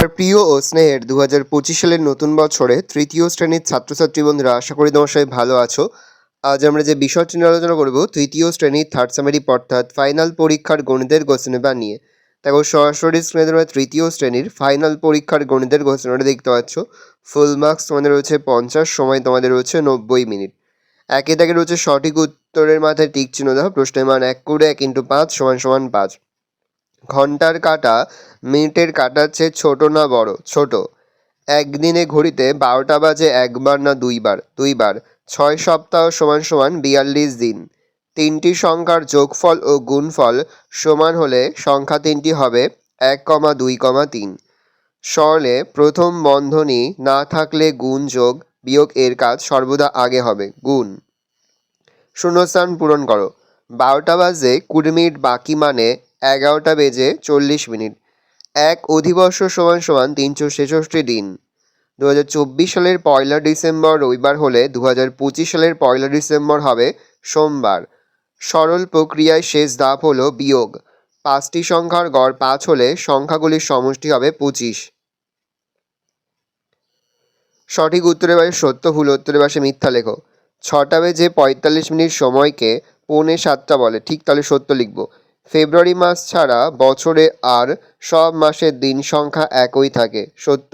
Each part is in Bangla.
আমার প্রিয় ও স্নেহের 2025 সালের নতুন বছরে তৃতীয় শ্রেণীর ছাত্রছাত্রী বন্ধুরা, আশা করি তোমার সবাই ভালো আছো। আজ আমরা যে বিষয়টি নিয়ে আলোচনা করব তৃতীয় শ্রেণীর থার্ড সেমেস্টার অর্থাৎ ফাইনাল পরীক্ষার গণিতের কোশ্চেন পেপার নিয়ে। দেখো সরাসরি স্ক্রিনে তোমরা তৃতীয় শ্রেণীর ফাইনাল পরীক্ষার গণিতের কোশ্চেনটা দেখতে পাচ্ছ। ফুল মার্কস তোমাদের রয়েছে 50, সময় তোমাদের রয়েছে 90 মিনিট। একে দাগে রয়েছে সঠিক উত্তরের মাথায় টিক চিহ্ন দাও। প্রশ্নের মান 1 করে 1 × 5 = 5। ঘন্টার কাঁটা মিনিটের কাঁটার চেয়ে ছোট না বড়? ছোট। একদিনে ঘড়িতে 12টা বাজে একবার না দুইবার? দুইবার। 6 সপ্তাহ = 42 দিন। তিনটি সংখ্যার যোগফল ও গুণফল সমান হলে সংখ্যা তিনটি হবে 1, 2, 3। সরলে প্রথম বন্ধনী না থাকলে গুণ যোগ বিয়োগ এর কাজ সর্বদা আগে হবে, গুণ। শূন্যস্থান পূরণ করো। 12টা বাজে 20 মিনিট বাকি মানে 11টা বেজে 40 মিনিট। এক অধিবর্ষ = 366 দিন। 2024 সালের 1 ডিসেম্বর রবিবার হলে 2025 সালের 1 ডিসেম্বর হবে সোমবার। সরল প্রক্রিয়ায় শেষ ধাপ হলো বিয়োগ। 5টি সংখ্যার গড় 5 হলে সংখ্যাগুলির সমষ্টি হবে 25। সঠিক উত্তরের পাশে সত্য, ভুল উত্তরের পাশে মিথ্যা লেখো। 6টা বেজে 45 মিনিট সময়কে 6:45 বলে, ঠিক তাহলে সত্য লিখব। ফেব্রুয়ারি মাস ছাড়া বছরে আর সব মাসের দিন সংখ্যা একই থাকে, সত্য।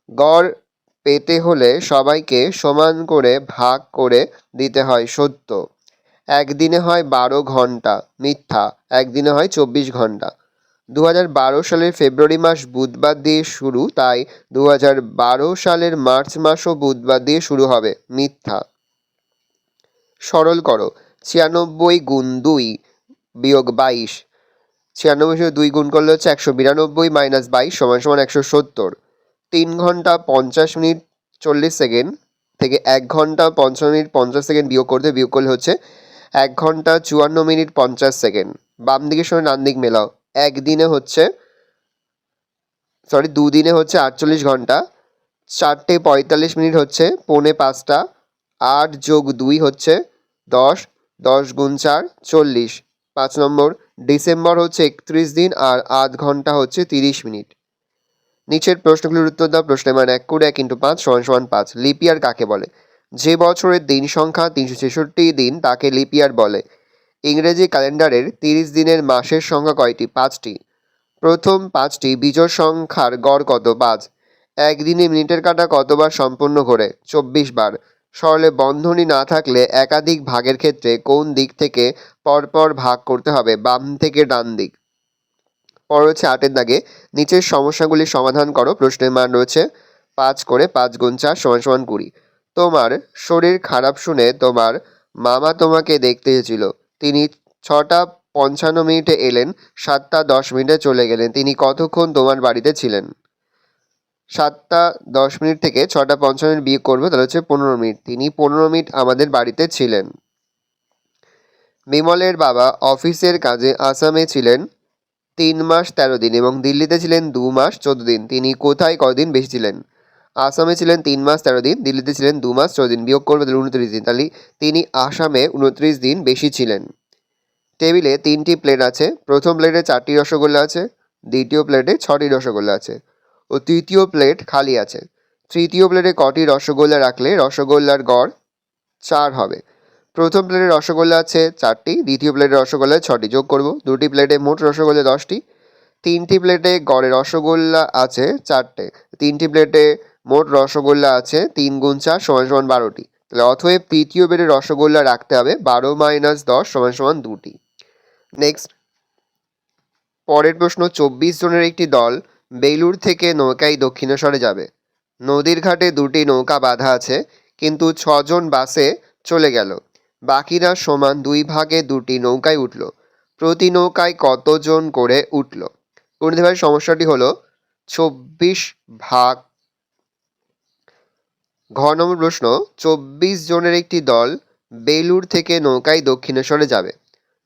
গড় পেতে হলে সবাইকে সমান করে ভাগ করে দিতে হয়, সত্য। একদিনে হয় 12 ঘন্টা, মিথ্যা। একদিনে হয় 24 ঘন্টা। 2012 সালের ফেব্রুয়ারি মাস বুধবার দিয়ে শুরু, তাই 2012 সালের মার্চ মাসও বুধবার দিয়ে শুরু হবে, মিথ্যা। সরল করো। 96 × 2 - 22। 96 × 2 গুণ করলে হচ্ছে 192 - 22 = 170। 3 ঘন্টা 50 মিনিট 40 সেকেন্ড থেকে 1 ঘন্টা 55 মিনিট 50 সেকেন্ড বিয়োগ করলে হচ্ছে 1 ঘন্টা 54 মিনিট 50 সেকেন্ড। বাম দিকের সঙ্গে ডান দিক মেলাও। দুদিনে হচ্ছে 48 ঘন্টা। 4টে 45 মিনিট হচ্ছে 4:45। 8 + 2 হচ্ছে 10। 10 × 4 = 40। 5 নম্বর, ডিসেম্বর হচ্ছে 31 দিন আর আধ ঘন্টা হচ্ছে 30 মিনিট। নিচের প্রশ্নগুলির উত্তর দাও। প্রশ্নের মান 1 করে 1 × 5 = 5। লিপ ইয়ার কাকে বলে? যে বছরের দিন সংখ্যা 366 দিন তাকে লিপ ইয়ার বলে। ইংরেজি ক্যালেন্ডারের 30 দিনের মাসের সংখ্যা কয়টি? 5টি। প্রথম 5টি বিজোড় সংখ্যার গড় কত? 5। একদিনে মিনিটের কাঁটা কতবার সম্পূর্ণ ঘোরে? 24 বার। সরলে বন্ধনী না থাকলে একাধিক ভাগের ক্ষেত্রে কোন দিক থেকে পরপর ভাগ করতে হবে? বাম থেকে ডান দিক। পর হচ্ছে 8-এর দাগে নিচের সমস্যাগুলির সমাধান করো। প্রশ্নের মান রয়েছে 5 করে 5 × 4 = 20। তোমার শরীর খারাপ শুনে তোমার মামা তোমাকে দেখতে এসেছিল। তিনি 6টা 55 মিনিটে এলেন, 7টা 10 মিনিটে চলে গেলেন। তিনি কতক্ষণ তোমার বাড়িতে ছিলেন? 7টা 10 মিনিট থেকে 6টা 55 মিনিট বিয়োগ করবে, তাহলে হচ্ছে 15 মিনিট। তিনি 15 মিনিট আমাদের বাড়িতে ছিলেন। বিমলের বাবা অফিসের কাজে আসামে ছিলেন 3 মাস 13 দিন এবং দিল্লিতে ছিলেন 2 মাস 14 দিন। তিনি কোথায় কদিন বেশি ছিলেন? আসামে ছিলেন 3 মাস 13 দিন, দিল্লিতে ছিলেন 2 মাস 14 দিন। বিয়োগ করবে, তাহলে 29 দিন। তাহলে তিনি আসামে 29 দিন বেশি ছিলেন। টেবিলে 3টি প্লেট আছে। প্রথম প্লেটে 4টি রসগোল্লা আছে, দ্বিতীয় প্লেটে 6টি রসগোল্লা আছে ও তৃতীয় প্লেট খালি আছে। তৃতীয় প্লেটে কটি রসগোল্লা রাখলে রসগোল্লার গড় 4 হবে? প্রথম প্লেটে রসগোল্লা আছে 4টি, দ্বিতীয় প্লেটে রসগোল্লা 6টি। যোগ করব, দুটি প্লেটে মোট রসগোল্লা 10টি। 3টি প্লেটে গড়ে রসগোল্লা আছে 4টে। 3টি প্লেটে মোট রসগোল্লা আছে 3 × 4 = 12টি। তাহলে অতএব তৃতীয় প্লেটে রসগোল্লা রাখতে হবে 12 - 10 = 2টি। নেক্সট, পরের প্রশ্ন। 24 জনের একটি দল বেলুড় থেকে নৌকায় দক্ষিণেশ্বরে যাবে। নদীর ঘাটে 2টি নৌকা বাঁধা আছে, কিন্তু 6 জন বাসে চলে গেল। বাকিরা সমান 2 ভাগে 2টি নৌকায় উঠল। প্রতি নৌকায় কতজন করে উঠল? গণিত ভাই সমস্যাটি হলো 24 ভাগ। ঘ নম্বর প্রশ্ন। 24 জনের একটি দল বেলুড় থেকে নৌকায় দক্ষিণেশ্বরে যাবে।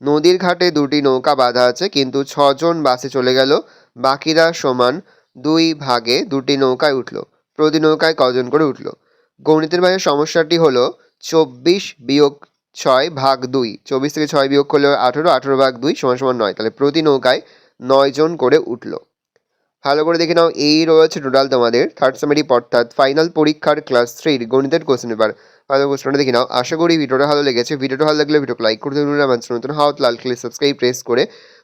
নদীর ঘাটে 2টি নৌকা বাঁধা আছে, কিন্তু 6 জন বাসে চলে গেল। বাকিরা সমান 2 ভাগে 2টি নৌকায় উঠল। প্রতি নৌকায় কজন করে উঠল? গণিতের ভাইয়ের সমস্যাটি হলো 24 - 6 ভাগ 2। 24 থেকে 6 বিয়োগ করলে 18, 18 ভাগ 2 = 9। তাহলে প্রতি নৌকায় 9 জন করে উঠল। ভালো করে দেখে নাও, এই রয়েছে টোটাল তোমাদের থার্ড সেমেরি অর্থাৎ ফাইনাল পরীক্ষার ক্লাস 3 গণিতের কোশ্চেন পেপার। ভালো কোশ্চেনটা দেখে নাও। আশা করি ভিডিওটা ভালো লেগেছে। ভিডিওটা ভালো লাগলে ভিডিওকে লাইক করতে ভুলবে না। আমার চ্যানেল নতুন হওয়া লাল কালার সাবস্ক্রাইব প্রেস করে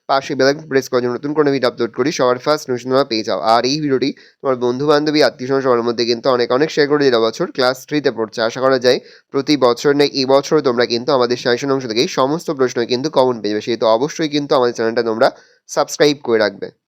পাশে বেল আইকন প্রেস করে নতুন কোনো ভিডিও আপলোড করি সবার ফার্স্ট নোটিফিকেশন তোমরা পেয়ে যাও। আর এই ভিডিওটি তোমার বন্ধু বান্ধবী আত্মীয়স্বজন সবার মধ্যে কিন্তু অনেক অনেক শেয়ার করে দিতে। বছর ক্লাস 3তে পড়ছে, আশা করা যায় প্রতি বছর নেই এই বছর তোমরা কিন্তু আমাদের সাজেশন অংশ থেকে সমস্ত প্রশ্ন কিন্তু কমন পেয়ে যাবে। সেহেতু অবশ্যই কিন্তু আমাদের চ্যানেলটা তোমরা সাবস্ক্রাইব করে রাখবে।